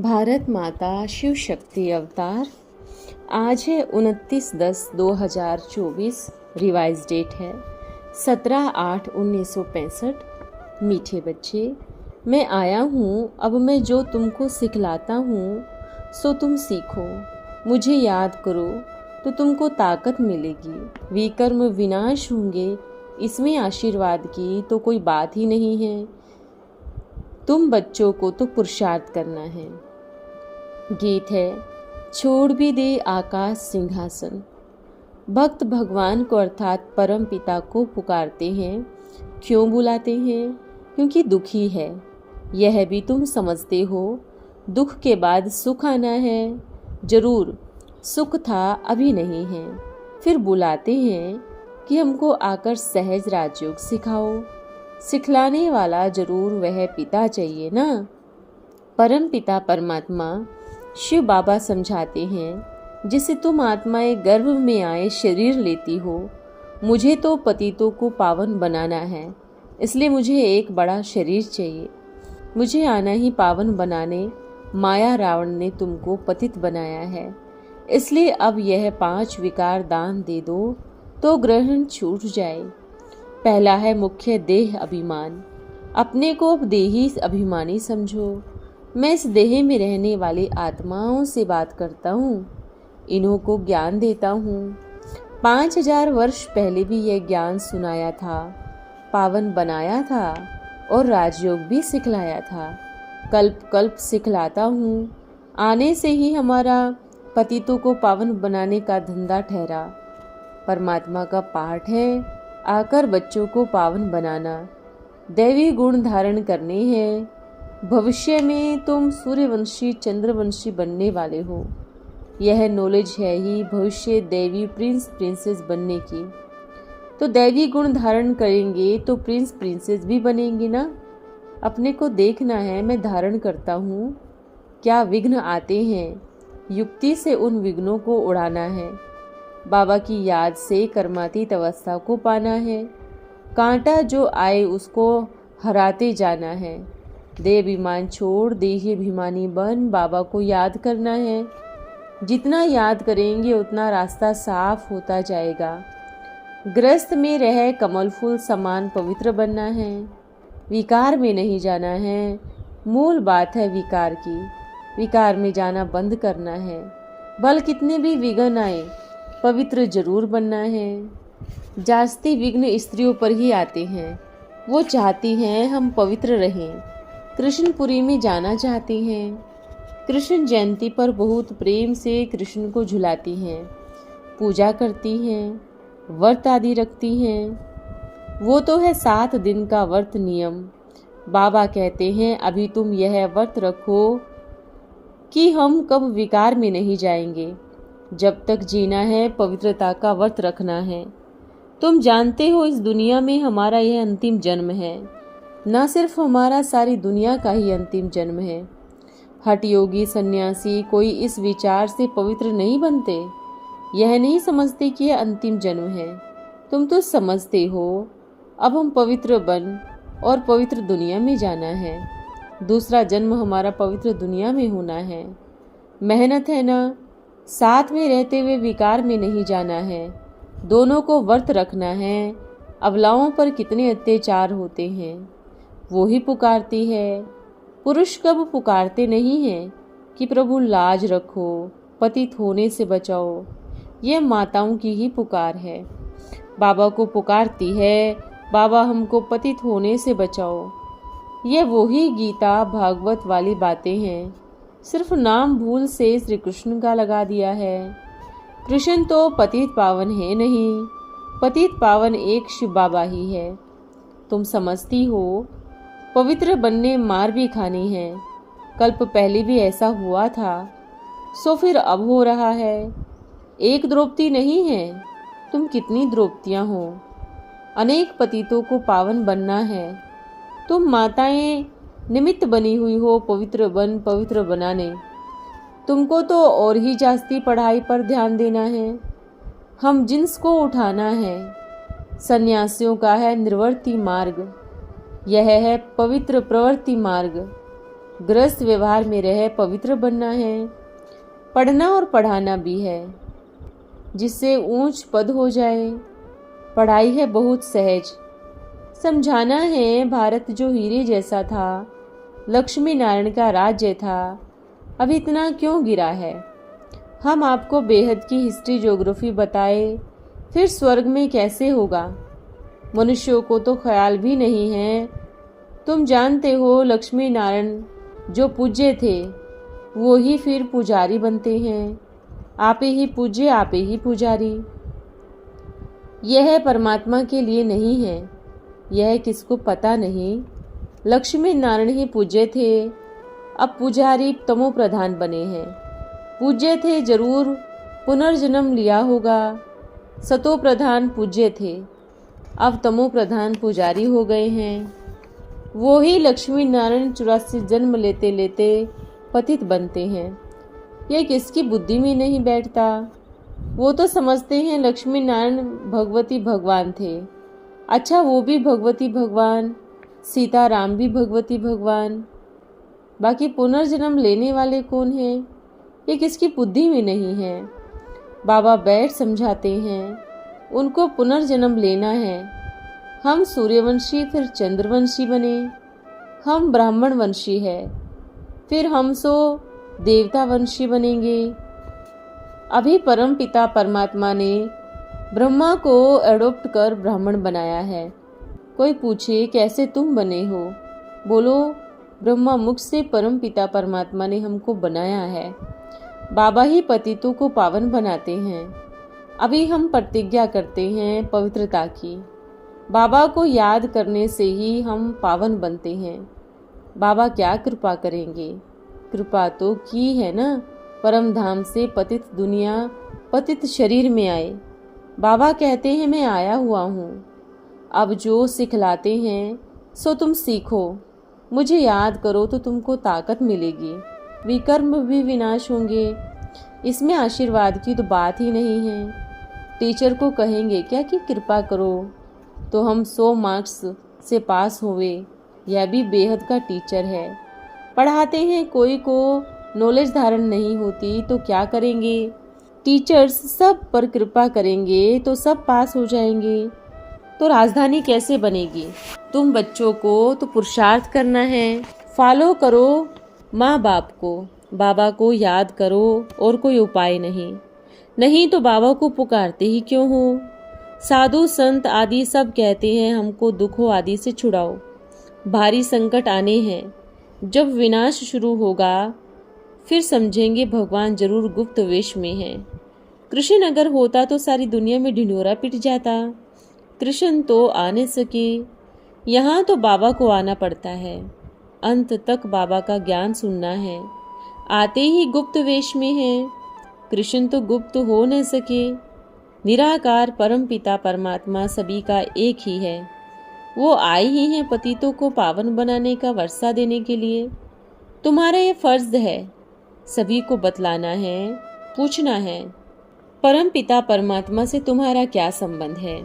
भारत माता शिव शक्ति अवतार। आज है 29/10/2024। रिवाइज डेट है 17/8/1965। मीठे बच्चे, मैं आया हूँ। अब मैं जो तुमको सिखलाता हूँ सो तुम सीखो। मुझे याद करो तो तुमको ताकत मिलेगी। विकर्म विनाश होंगे, इसमें आशीर्वाद की तो कोई बात ही नहीं है। तुम बच्चों को तो पुरुषार्थ करना है। गीत है छोड़ भी दे आकाश सिंहासन। भक्त भगवान को अर्थात परम पिता को पुकारते हैं। क्यों बुलाते हैं? क्योंकि दुखी है। यह भी तुम समझते हो। दुख के बाद सुख आना है। जरूर सुख था, अभी नहीं है। फिर बुलाते हैं कि हमको आकर सहज राजयोग सिखाओ। सिखलाने वाला जरूर वह पिता चाहिए ना। परम पिता परमात्मा शिव बाबा समझाते हैं, जिसे तुम आत्माएं गर्भ में आए शरीर लेती हो। मुझे तो पतितों को पावन बनाना है, इसलिए मुझे एक बड़ा शरीर चाहिए। मुझे आना ही पावन बनाने। माया रावण ने तुमको पतित बनाया है, इसलिए अब यह 5 विकार दान दे दो तो ग्रहण छूट जाए। पहला है मुख्य देह अभिमान। अपने को अब देही अभिमानी समझो। मैं इस देह में रहने वाली आत्माओं से बात करता हूँ, इन्हों को ज्ञान देता हूँ। 5000 वर्ष पहले भी यह ज्ञान सुनाया था, पावन बनाया था और राजयोग भी सिखलाया था। कल्प कल्प सिखलाता हूँ। आने से ही हमारा पतितों को पावन बनाने का धंधा ठहरा। परमात्मा का पाठ है आकर बच्चों को पावन बनाना। दैवी गुण धारण करने हैं। भविष्य में तुम सूर्यवंशी चंद्रवंशी बनने वाले हो। यह नॉलेज है ही भविष्य दैवी प्रिंस प्रिंसेस बनने की। तो दैवी गुण धारण करेंगे तो प्रिंस प्रिंसेस भी बनेंगे ना। अपने को देखना है, मैं धारण करता हूँ। क्या विघ्न आते हैं, युक्ति से उन विघ्नों को उड़ाना है। बाबा की याद से कर्मातीत अवस्था को पाना है। कांटा जो आए उसको हराते जाना है। देह अभिमान छोड़ देही अभिमानी बन बाबा को याद करना है। जितना याद करेंगे उतना रास्ता साफ होता जाएगा। ग्रस्त में रह कमल फूल समान पवित्र बनना है। विकार में नहीं जाना है। मूल बात है विकार की। विकार में जाना बंद करना है। भले कितने भी विघ्न आए, पवित्र जरूर बनना है। जास्ती विघ्न स्त्रियों पर ही आते हैं। वो चाहती हैं हम पवित्र रहें। कृष्णपुरी में जाना चाहती हैं। कृष्ण जयंती पर बहुत प्रेम से कृष्ण को झुलाती हैं, पूजा करती हैं, व्रत आदि रखती हैं। वो तो है 7 दिन का व्रत नियम। बाबा कहते हैं अभी तुम यह व्रत रखो कि हम कब विकार में नहीं जाएंगे। जब तक जीना है पवित्रता का व्रत रखना है। तुम जानते हो इस दुनिया में हमारा यह अंतिम जन्म है। न सिर्फ हमारा, सारी दुनिया का ही अंतिम जन्म है। हठ योगी सन्यासी कोई इस विचार से पवित्र नहीं बनते। यह नहीं समझते कि यह अंतिम जन्म है। तुम तो समझते हो अब हम पवित्र बन और पवित्र दुनिया में जाना है। दूसरा जन्म हमारा पवित्र दुनिया में होना है। मेहनत है ना। साथ में रहते हुए विकार में नहीं जाना है। दोनों को व्रत रखना है। अबलाओं पर कितने अत्याचार होते हैं, वो ही पुकारती है। पुरुष कब पुकारते नहीं हैं कि प्रभु लाज रखो, पतित होने से बचाओ। यह माताओं की ही पुकार है। बाबा को पुकारती है, बाबा हमको पतित होने से बचाओ। यह वही गीता भागवत वाली बातें हैं। सिर्फ नाम भूल से श्री कृष्ण का लगा दिया है। कृष्ण तो पतित पावन है नहीं, पतित पावन एक शिव बाबा ही है। तुम समझती हो पवित्र बनने मार भी खानी है। कल्प पहले भी ऐसा हुआ था, सो फिर अब हो रहा है। एक द्रौपदी नहीं है, तुम कितनी द्रौपदियां हो। अनेक पतितों को पावन बनना है। तुम माताएं निमित्त बनी हुई हो पवित्र बनाने। तुमको तो और ही जास्ती पढ़ाई पर ध्यान देना है। हम जिन्स को उठाना है। सन्यासियों का है निर्वर्ती मार्ग, यह है पवित्र प्रवृत्ति मार्ग। गृहस्थ व्यवहार में रह पवित्र बनना है, पढ़ना और पढ़ाना भी है, जिससे ऊंच पद हो जाए। पढ़ाई है बहुत सहज, समझाना है भारत जो हीरे जैसा था, लक्ष्मी नारायण का राज्य था, अब इतना क्यों गिरा है। हम आपको बेहद की हिस्ट्री ज्योग्राफी बताए, फिर स्वर्ग में कैसे होगा। मनुष्यों को तो ख्याल भी नहीं है। तुम जानते हो लक्ष्मी नारायण जो पूज्य थे वो ही फिर पुजारी बनते हैं। आपे ही पूज्य आपे ही पुजारी। यह परमात्मा के लिए नहीं है, यह किसको पता नहीं। लक्ष्मी नारायण ही पूज्य थे, अब पुजारी तमो प्रधान बने हैं। पूज्य थे जरूर, पुनर्जन्म लिया होगा। सतो प्रधान पूज्य थे, अब तमो प्रधान पुजारी हो गए हैं। वो ही लक्ष्मी नारायण 84 जन्म लेते लेते पतित बनते हैं। यह किसकी बुद्धि में नहीं बैठता। वो तो समझते हैं लक्ष्मी नारायण भगवती भगवान थे। अच्छा, वो भी भगवती भगवान, सीताराम भी भगवती भगवान, बाकी पुनर्जन्म लेने वाले कौन हैं, ये किसकी बुद्धि में नहीं है। बाबा बैठ समझाते हैं, उनको पुनर्जन्म लेना है। हम सूर्यवंशी फिर चंद्रवंशी बने, हम ब्राह्मण वंशी है, फिर हम सो देवता वंशी बनेंगे। अभी परम पिता परमात्मा ने ब्रह्मा को एडॉप्ट कर ब्राह्मण बनाया है। कोई पूछे कैसे तुम बने हो, बोलो ब्रह्मा मुख से परम पिता परमात्मा ने हमको बनाया है। बाबा ही पतितों को पावन बनाते हैं। अभी हम प्रतिज्ञा करते हैं पवित्रता की। बाबा को याद करने से ही हम पावन बनते हैं। बाबा क्या कृपा करेंगे, कृपा तो की है ना। परम धाम से पतित दुनिया पतित शरीर में आए। बाबा कहते हैं मैं आया हुआ हूँ, अब जो सिखलाते हैं सो तुम सीखो। मुझे याद करो तो तुमको ताकत मिलेगी, विकर्म भी विनाश होंगे। इसमें आशीर्वाद की तो बात ही नहीं है। टीचर को कहेंगे क्या कि कृपा करो, तो हम 100 मार्क्स से पास होवे, यह भी बेहद का टीचर है। पढ़ाते हैं कोई को नॉलेज धारण नहीं होती तो क्या करेंगे। टीचर्स सब पर कृपा करेंगे तो सब पास हो जाएंगे, तो राजधानी कैसे बनेगी। तुम बच्चों को तो पुरुषार्थ करना है, फॉलो करो माँ बाप को, बाबा को याद करो और कोई उपाय नहीं तो बाबा को पुकारते ही क्यों हो। साधु संत आदि सब कहते हैं हमको दुखों आदि से छुड़ाओ, भारी संकट आने हैं। जब विनाश शुरू होगा फिर समझेंगे भगवान जरूर गुप्त वेश में है। कृष्ण अगर होता तो सारी दुनिया में ढिंढोरा पिट जाता। कृष्ण तो आ नहीं सके, यहाँ तो बाबा को आना पड़ता है। अंत तक बाबा का ज्ञान सुनना है। आते ही गुप्त वेश में है, कृष्ण तो गुप्त हो न सके। निराकार परम पिता परमात्मा सभी का एक ही है। वो आए ही हैं पतितों को पावन बनाने का वर्षा देने के लिए। तुम्हारा ये फर्ज है, सभी को बतलाना है, पूछना है परम पिता परमात्मा से तुम्हारा क्या संबंध है।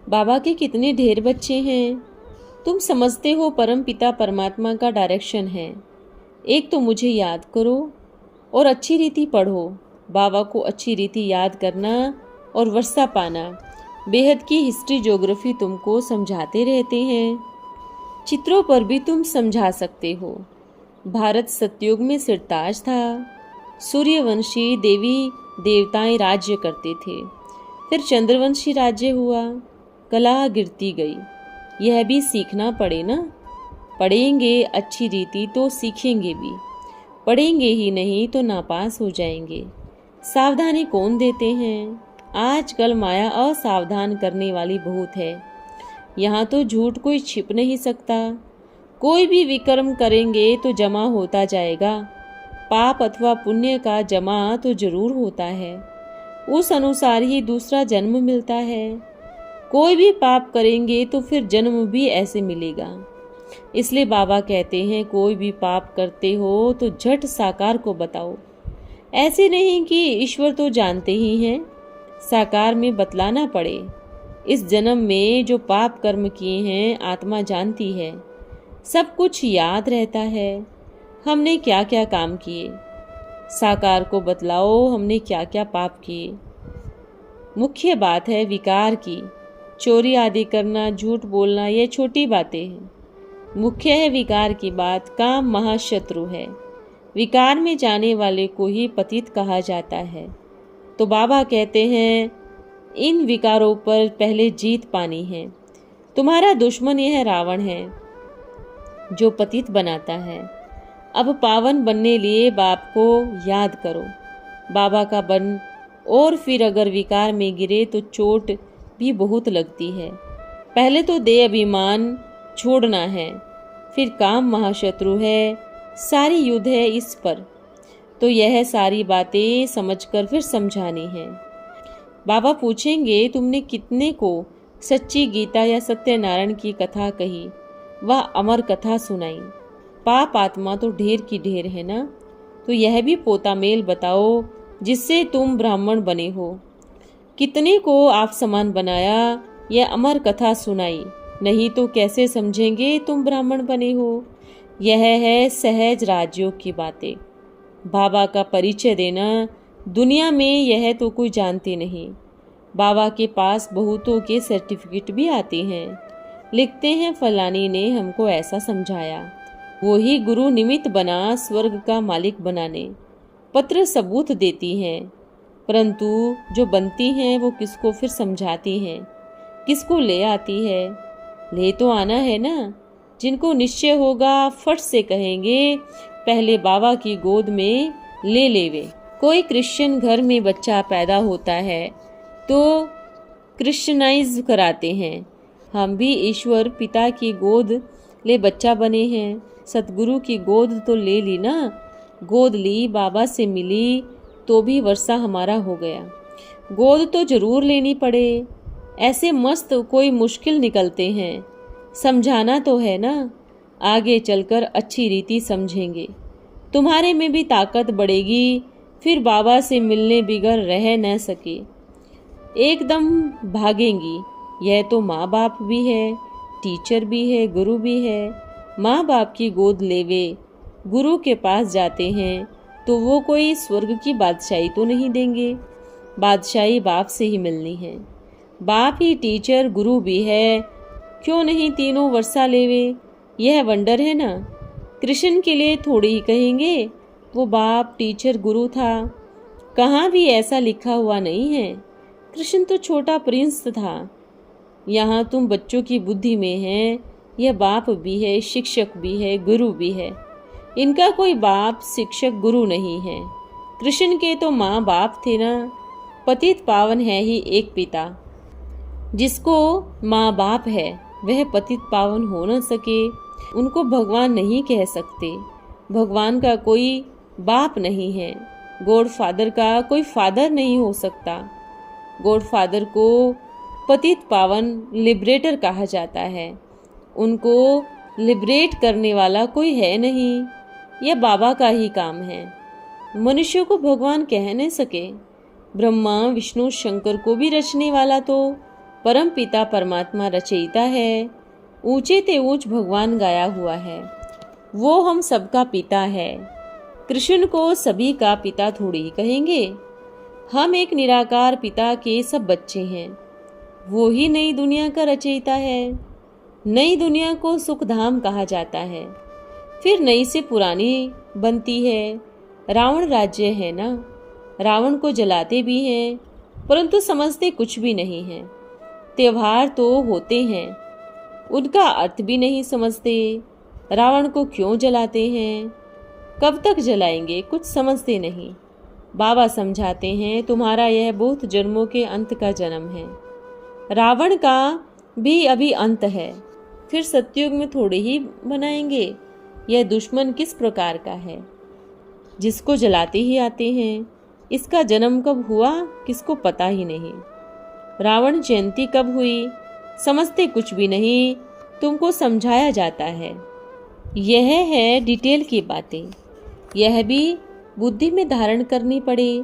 बाबा के कितने ढेर बच्चे हैं, तुम समझते हो परम पिता परमात्मा का डायरेक्शन है। एक तो मुझे याद करो और अच्छी रीति पढ़ो। बाबा को अच्छी रीति याद करना और वर्षा पाना। बेहद की हिस्ट्री ज्योग्राफी तुमको समझाते रहते हैं। चित्रों पर भी तुम समझा सकते हो। भारत सतयुग में सिरताज था, सूर्यवंशी देवी देवताएं राज्य करते थे। फिर चंद्रवंशी राज्य हुआ, कला गिरती गई। यह भी सीखना पड़े ना। पढ़ेंगे अच्छी रीति तो सीखेंगे भी, पढ़ेंगे ही नहीं तो नापास हो जाएंगे। सावधानी कौन देते हैं, आजकल माया असावधान करने वाली बहुत है। यहाँ तो झूठ कोई छिप नहीं सकता। कोई भी विकर्म करेंगे तो जमा होता जाएगा। पाप अथवा पुण्य का जमा तो जरूर होता है, उस अनुसार ही दूसरा जन्म मिलता है। कोई भी पाप करेंगे तो फिर जन्म भी ऐसे मिलेगा। इसलिए बाबा कहते हैं कोई भी पाप करते हो तो झट साकार को बताओ। ऐसे नहीं कि ईश्वर तो जानते ही हैं, साकार में बतलाना पड़े। इस जन्म में जो पाप कर्म किए हैं आत्मा जानती है, सब कुछ याद रहता है। हमने क्या क्या काम किए, साकार को बतलाओ हमने क्या क्या पाप किए। मुख्य बात है विकार की। चोरी आदि करना, झूठ बोलना, ये छोटी बातें हैं। मुख्य है विकार की बात। काम महाशत्रु है। विकार में जाने वाले को ही पतित कहा जाता है। तो बाबा कहते हैं इन विकारों पर पहले जीत पानी है। तुम्हारा दुश्मन यह रावण है जो पतित बनाता है। अब पावन बनने लिए बाप को याद करो, बाबा का बन। और फिर अगर विकार में गिरे तो चोट भी बहुत लगती है। पहले तो देह अभिमान छोड़ना है, फिर काम महाशत्रु है, सारी युद्ध है इस पर। तो यह सारी बातें समझकर फिर समझानी है। बाबा पूछेंगे तुमने कितने को सच्ची गीता या सत्यनारायण की कथा कही, वह अमर कथा सुनाई। पाप आत्मा तो ढेर की ढेर है ना, तो यह भी पोता मेल बताओ जिससे तुम ब्राह्मण बने हो। कितने को आप समान बनाया, यह अमर कथा सुनाई। नहीं तो कैसे समझेंगे तुम ब्राह्मण बने हो। यह है सहज राजयोग की बातें। बाबा का परिचय देना। दुनिया में यह तो कोई जानते नहीं। बाबा के पास बहुतों के सर्टिफिकेट भी आते हैं, लिखते हैं फलानी ने हमको ऐसा समझाया। वो ही गुरु निमित्त बना स्वर्ग का मालिक बनाने। पत्र सबूत देती हैं, परंतु जो बनती हैं वो किसको फिर समझाती हैं, किसको ले आती है। ले तो आना है ना। जिनको निश्चय होगा फट से कहेंगे पहले बाबा की गोद में ले लेवे। कोई क्रिश्चियन घर में बच्चा पैदा होता है तो क्रिश्चियनाइज कराते हैं। हम भी ईश्वर पिता की गोद ले बच्चा बने हैं। सतगुरु की गोद तो ले ली ना। गोद ली, बाबा से मिली तो भी वर्षा हमारा हो गया। गोद तो जरूर लेनी पड़े। ऐसे मस्त कोई मुश्किल निकलते हैं। समझाना तो है ना, आगे चलकर अच्छी रीति समझेंगे। तुम्हारे में भी ताकत बढ़ेगी, फिर बाबा से मिलने बिगर रह न सके, एकदम भागेंगी। यह तो माँ बाप भी है, टीचर भी है, गुरु भी है। माँ बाप की गोद लेवे गुरु के पास जाते हैं तो वो कोई स्वर्ग की बादशाही तो नहीं देंगे। बादशाही बाप से ही मिलनी है। बाप ही टीचर गुरु भी है, क्यों नहीं तीनों वर्षा लेवे। यह वंडर है ना। कृष्ण के लिए थोड़ी ही कहेंगे वो बाप टीचर गुरु था। कहाँ भी ऐसा लिखा हुआ नहीं है। कृष्ण तो छोटा प्रिंस था। यहाँ तुम बच्चों की बुद्धि में है। यह बाप भी है, शिक्षक भी है, गुरु भी है। इनका कोई बाप शिक्षक गुरु नहीं है। कृष्ण के तो माँ बाप थे ना। पतित पावन है ही एक पिता। जिसको माँ बाप है वह पतित पावन हो न सके, उनको भगवान नहीं कह सकते। भगवान का कोई बाप नहीं है। गॉड फादर का कोई फादर नहीं हो सकता। गॉड फादर को पतित पावन लिबरेटर कहा जाता है। उनको लिबरेट करने वाला कोई है नहीं। यह बाबा का ही काम है। मनुष्य को भगवान कह नहीं सके। ब्रह्मा विष्णु शंकर को भी रचने वाला तो परम पिता परमात्मा रचयिता है। ऊंचे ते ऊंच भगवान गाया हुआ है। वो हम सबका पिता है। कृष्ण को सभी का पिता थोड़ी ही कहेंगे। हम एक निराकार पिता के सब बच्चे हैं। वो ही नई दुनिया का रचयिता है। नई दुनिया को सुखधाम कहा जाता है। फिर नई से पुरानी बनती है। रावण राज्य है ना। रावण को जलाते भी हैं, परंतु समझते कुछ भी नहीं है। त्योहार तो होते हैं, उनका अर्थ भी नहीं समझते। रावण को क्यों जलाते हैं, कब तक जलाएंगे, कुछ समझते नहीं। बाबा समझाते हैं तुम्हारा यह बहुत जन्मों के अंत का जन्म है। रावण का भी अभी अंत है, फिर सतयुग में थोड़े ही बनाएंगे। यह दुश्मन किस प्रकार का है, जिसको जलाते ही आते हैं। इसका जन्म कब हुआ किसको पता ही नहीं। रावण जयंती कब हुई, समझते कुछ भी नहीं। तुमको समझाया जाता है। यह है डिटेल की बातें। यह भी बुद्धि में धारण करनी पड़े।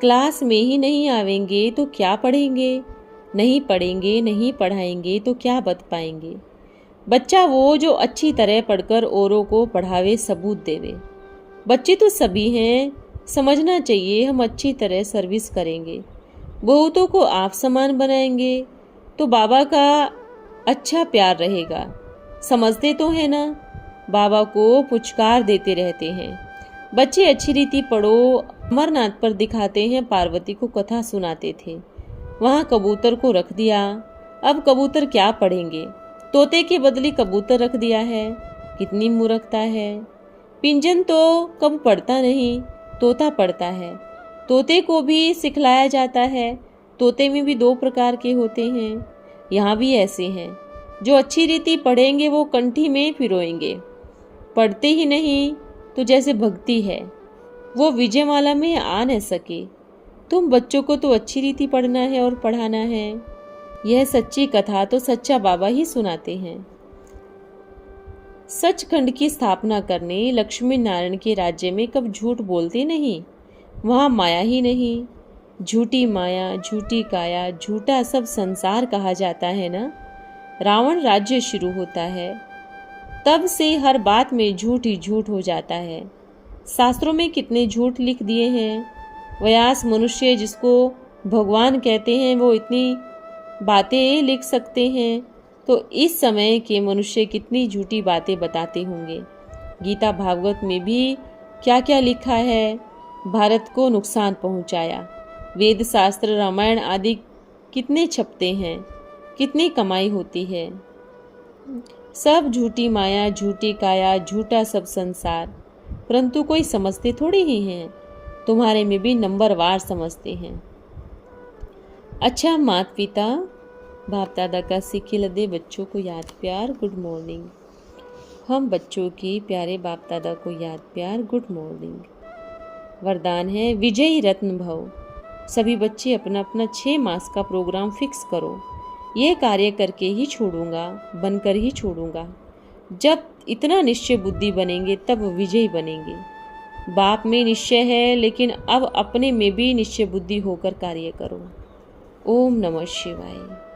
क्लास में ही नहीं आवेंगे तो क्या पढ़ेंगे। नहीं पढ़ेंगे, नहीं पढ़ाएंगे तो क्या बत पाएंगे। बच्चा वो जो अच्छी तरह पढ़कर औरों को पढ़ावे, सबूत देवे। बच्चे तो सभी हैं, समझना चाहिए हम अच्छी तरह सर्विस करेंगे, बहुतों को आप समान बनाएंगे तो बाबा का अच्छा प्यार रहेगा। समझते तो है ना, बाबा को पुचकार देते रहते हैं। बच्चे अच्छी रीति पढ़ो। अमरनाथ पर दिखाते हैं पार्वती को कथा सुनाते थे, वहाँ कबूतर को रख दिया। अब कबूतर क्या पढ़ेंगे, तोते के बदले कबूतर रख दिया है। कितनी मूर्खता है। पिंजन तो कब पढ़ता नहीं, तोता पढ़ता है। तोते को भी सिखलाया जाता है। तोते में भी 2 प्रकार के होते हैं। यहाँ भी ऐसे हैं, जो अच्छी रीति पढ़ेंगे वो कंठी में पिरोएंगे, पढ़ते ही नहीं तो जैसे भक्ति है वो विजयमाला में आ न सके। तुम बच्चों को तो अच्छी रीति पढ़ना है और पढ़ाना है। यह सच्ची कथा तो सच्चा बाबा ही सुनाते हैं। सचखंड की स्थापना करने लक्ष्मी नारायण के राज्य में कब झूठ बोलते नहीं, वहाँ माया ही नहीं। झूठी माया, झूठी काया, झूठा सब संसार कहा जाता है ना। रावण राज्य शुरू होता है, तब से हर बात में झूठ ही झूठ हो जाता है। शास्त्रों में कितने झूठ लिख दिए हैं। व्यास मनुष्य जिसको भगवान कहते हैं वो इतनी बातें लिख सकते हैं, तो इस समय के मनुष्य कितनी झूठी बातें बताते होंगे। गीता भागवत में भी क्या क्या लिखा है, भारत को नुकसान पहुंचाया। वेद शास्त्र रामायण आदि कितने छपते हैं, कितनी कमाई होती है। सब झूठी माया, झूठी काया, झूठा सब संसार, परंतु कोई समझते थोड़ी ही हैं। तुम्हारे में भी नंबरवार समझते हैं। अच्छा माता पिता बाप दादा का सिक्के लदे बच्चों को याद प्यार गुड मॉर्निंग। हम बच्चों की प्यारे बाप दादा को याद प्यार गुड मॉर्निंग। वरदान है विजयी रत्न भव। सभी बच्चे अपना अपना 6 मास का प्रोग्राम फिक्स करो। ये कार्य करके ही छोड़ूंगा, बनकर ही छोड़ूंगा। जब इतना निश्चय बुद्धि बनेंगे तब विजयी बनेंगे। बाप में निश्चय है, लेकिन अब अपने में भी निश्चय बुद्धि होकर कार्य करो। ओम नमः शिवाय।